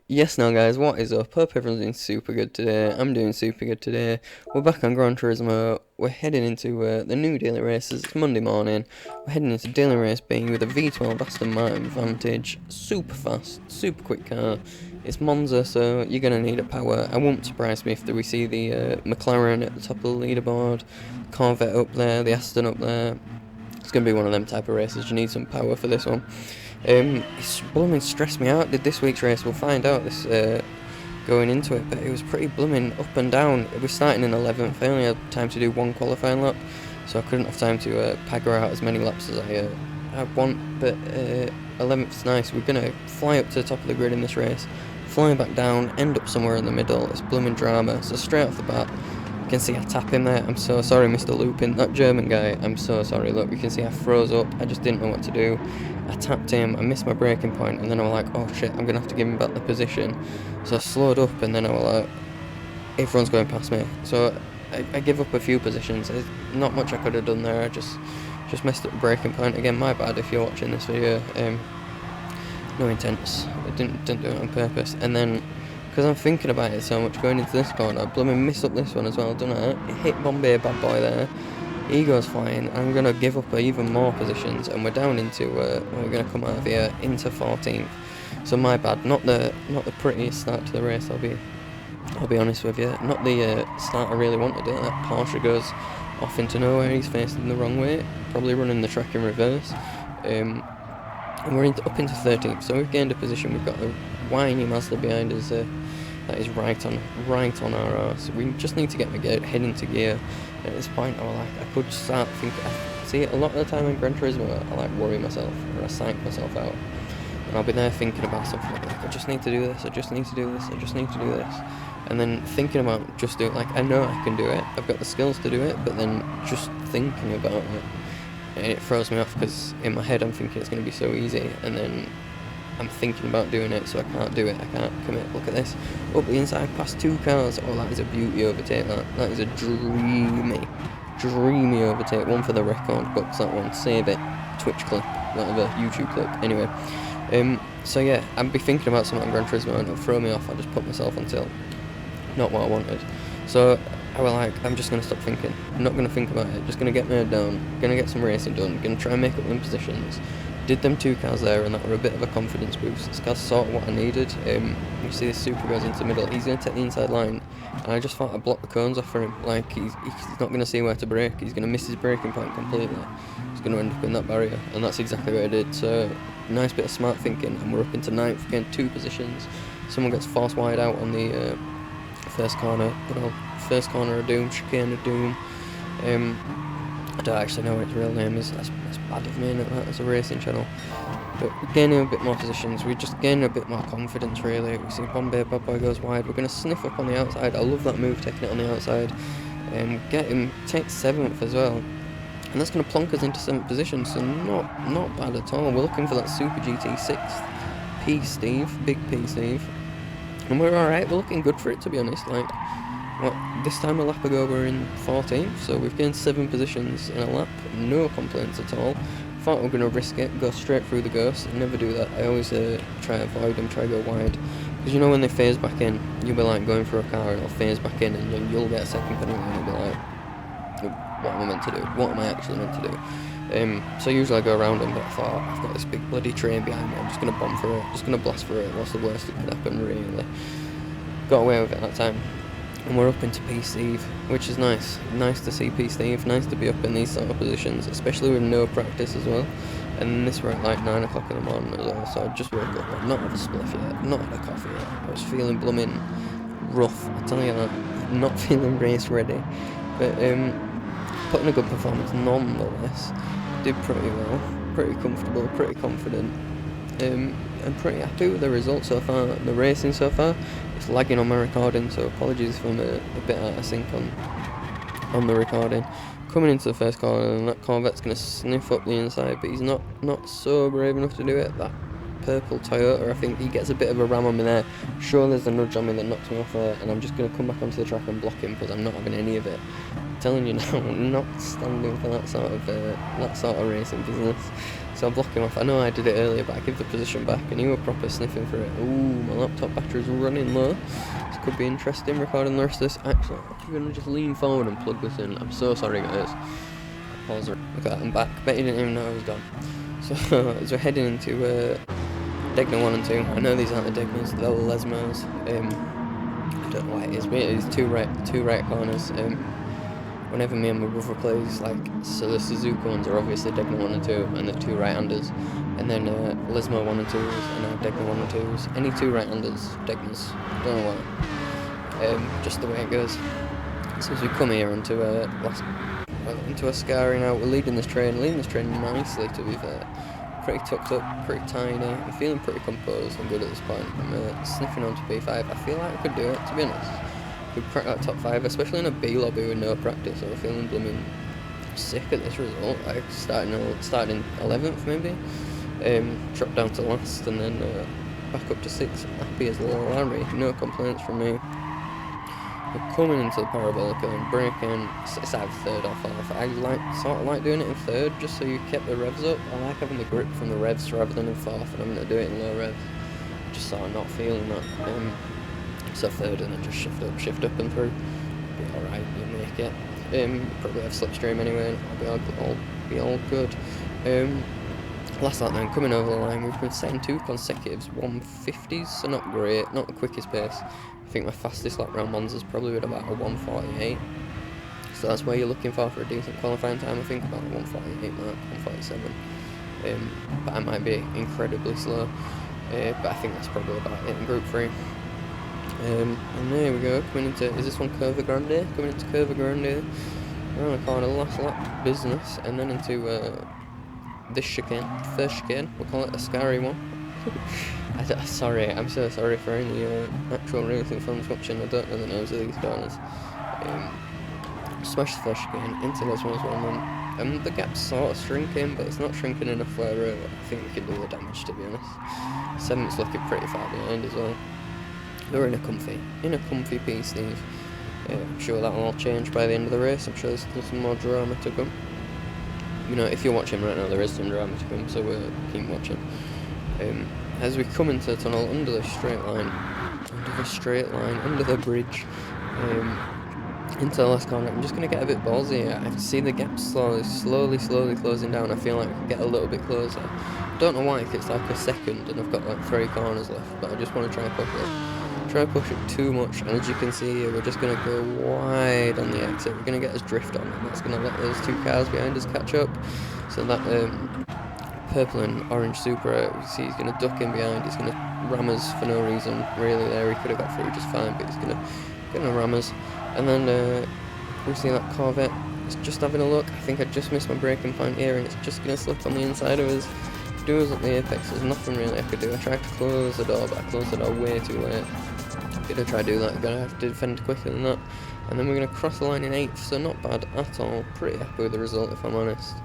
Yes, now guys, what is up? Hope everyone's doing super good today. I'm doing super good today. We're back on Gran Turismo. We're heading into the new daily races. It's Monday morning. We're heading into daily race B with a V12 Aston Martin Vantage. Super fast, super quick car. It's Monza, so you're going to need a power. I won't surprise me if we see the McLaren at the top of the leaderboard, Corvette up there, the Aston up there. It's going to be one of them type of races. You need some power for this one. It's blooming stressed me out. Did this week's race? We'll find out this going into it, but it was pretty blooming up and down. We're starting in 11th. I only had time to do one qualifying lap, so I couldn't have time to pagger out as many laps as I want. But 11th's nice. We're gonna fly up to the top of the grid in this race, fly back down, end up somewhere in the middle. It's blooming drama. So straight off the bat, you can see I tap him there. I'm so sorry, Mr. Lupin, that German guy. I'm so sorry. Look, you can see I froze up. I just didn't know what to do. I tapped him, I missed my braking point, and then I was like, oh shit, I'm going to have to give him back the position. So I slowed up, and then I was like, everyone's going past me. So I give up a few positions. There's not much I could have done there. I just messed up the braking point. Again, my bad if you're watching this video. No intents. I didn't do it on purpose. And then, because I'm thinking about it so much going into this corner, I blooming missed up this one as well, didn't I? Hit Bombay bad boy there. He goes flying. I'm going to give up even more positions, and we're down into, we're going to come out of here into 14th. So my bad, not the prettiest start to the race, I'll be honest with you. Not the start I really wanted it. That Porsche goes off into nowhere, he's facing the wrong way, probably running the track in reverse. And we're up into 13th, so we've gained a position. We've got a whiny Mazda behind us that is right on our arse. We just need to get my head into gear. At this point, I could start thinking. I see a lot of the time in Gran Turismo, I worry myself, or I psych myself out, and I'll be there thinking about something like, I just need to do this, I just need to do this, I just need to do this, and then thinking about just do it. Like, I know I can do it, I've got the skills to do it, but then just thinking about it throws me off, because in my head I'm thinking it's going to be so easy, and then I'm thinking about doing it, so I can't do it, I can't commit. Look at this, up the inside past two cars. Oh, that is a beauty overtake. That is a dreamy overtake. One for the record books, that one. Save it, Twitch clip, whatever, YouTube clip. Anyway, so yeah, I'd be thinking about something on Gran Turismo and it'll throw me off. I just put myself on tilt, not what I wanted. So I was like, I'm just going to stop thinking, I'm not going to think about it, just going to get my head down, going to get some racing done, going to try and make up them positions. Did them two cars there, and that were a bit of a confidence boost. This car's sort of what I needed. You see this Super goes into the middle, he's going to take the inside line, and I just thought I'd block the cones off for him. Like, he's not going to see where to brake, he's going to miss his braking point completely. He's going to end up in that barrier, and that's exactly what I did. So, nice bit of smart thinking, and we're up into 9th, again, 2 positions. Someone gets forced wide out on the first corner, good old first corner of doom, chicane of doom. I don't actually know what his real name is. That's bad of me, isn't it? That's a racing channel. But we're gaining a bit more positions. We're just gaining a bit more confidence, really. We see Bombay bad boy goes wide. We're going to sniff up on the outside. I love that move, taking it on the outside. Get him, take 7th as well. And that's going to plonk us into 7th position, so not bad at all. We're looking for that Super GT 6th P Steve, big P Steve. And we're alright, we're looking good for it, to be honest. Like, this time a lap ago we're in 14th, so we've gained 7 positions in a lap, no complaints at all. Thought we were going to risk it, go straight through the ghost. I never do that. I always try to avoid them, try to go wide. Because you know when they phase back in, you'll be like going through a car and it'll phase back in, and then you'll get a second penalty and you'll be like, what am I meant to do? What am I actually meant to do? So usually I go around them, but I thought, I've got this big bloody train behind me, I'm just going to bomb for it, just going to blast for it. What's the worst that could happen, really? Got away with it that time. And we're up into P Steve, which is nice. Nice to see P Steve, nice to be up in these sort of positions, especially with no practice as well. And this were at like 9 o'clock in the morning as well, so I just woke up, I've not had a spliff yet, not had a coffee yet. I was feeling blooming rough, I tell you that, not feeling race ready. But putting a good performance nonetheless. Did pretty well, pretty comfortable, pretty confident. I'm pretty happy with the results so far, the racing so far. It's lagging on my recording, so apologies if I'm a bit out of sync on the recording. Coming into the first corner, and that Corvette's going to sniff up the inside, but he's not so brave enough to do it. That purple Toyota, I think he gets a bit of a ram on me there. Sure, there's a nudge on me that knocks me off there, and I'm just going to come back onto the track and block him because I'm not having any of it. telling you now, not standing for that sort of racing business. So I block him off. I know I did it earlier, but I give the position back, and he were proper sniffing for it. Ooh, my laptop battery's running low. This could be interesting, recording the rest of this. Actually, I'm going to just lean forward and plug this in. I'm so sorry, guys. Pause it. Okay, I'm back. Bet you didn't even know I was gone. So, as we're heading into Degner 1 and 2, I know these aren't the Degners, they're the Lesmos. I don't know why it is, but it is two right corners. Whenever me and my brother plays, like, so the Suzuka ones are obviously Degner 1 and 2, and the two right-handers, and then Lesmo 1 and 2s, and Degner 1 and 2s. Any two right-handers, Degners, don't know why. Just the way it goes. So as we come here into into Ascari now, we're leading this train nicely, to be fair. Pretty tucked up, pretty tiny. I'm feeling pretty composed and good at this point. I'm sniffing on to P5. I feel like I could do it, to be honest. Could crack that top 5, especially in a B lobby with no practice. I'm feeling blooming sick at this result. I started in 11th maybe, dropped down to last, and then back up to 6th. Happy as Larry, no complaints from me. We're coming into the parabolica and braking. It's either third or fourth. I sort of like doing it in third, just so you keep the revs up. I like having the grip from the revs rather than in fourth, and I'm going to do it in low revs. Just sort of not feeling that. So third, and then just shift up and through. Be alright, you make it. Probably have slipstream anyway, and I'll be all good. Last lap then, coming over the line, we've been setting 2 consecutives 150s, so not great, not the quickest pace. I think my fastest lap round Monza is probably at about a 148. So that's where you're looking for a decent qualifying time, I think, about a 148 mark, 147. But I might be incredibly slow. But I think that's probably about it in Group 3. And there we go, coming into, is this one Curva Grande? Coming into Curva Grande, around the corner, last lap business, and then into this chicane, first chicane, we'll call it a scary one. Sorry, I'm so sorry for any actual racing films watching, I don't know the names of these corners. Smash the first chicane, into this one as well, and the gap's sort of shrinking, but it's not shrinking enough where I think we can do the damage, to be honest. 7th's looking pretty far behind as well. We're in a comfy piece, Steve. I'm sure that'll all change by the end of the race. I'm sure there's still some more drama to come. You know, if you're watching right now, there is some drama to come, so keep watching. As we come into the tunnel, under the straight line, under the bridge, into the last corner, I'm just going to get a bit ballsy here. I can see the gap slowly closing down. I feel like I can get a little bit closer. Don't know why, it's like a second, and I've got like 3 corners left, but I just want to try and push it. Try to push it too much, and as you can see here, we're just going to go wide on the exit. We're going to get us drift on, and that's going to let those 2 cars behind us catch up. So that purple and orange Supra, you see he's going to duck in behind, he's going to ram us for no reason really there. He could have got through just fine, but he's going to ram us. And then we see that Corvette is just having a look. I think I just missed my braking point here, and it's just going to slip on the inside of us. Do us at the apex, there's nothing really I could do. I tried to close the door, but I closed the door way too late. Gonna try to do that, gonna have to defend quicker than that. And then we're gonna cross the line in 8th, so not bad at all. Pretty happy with the result, if I'm honest.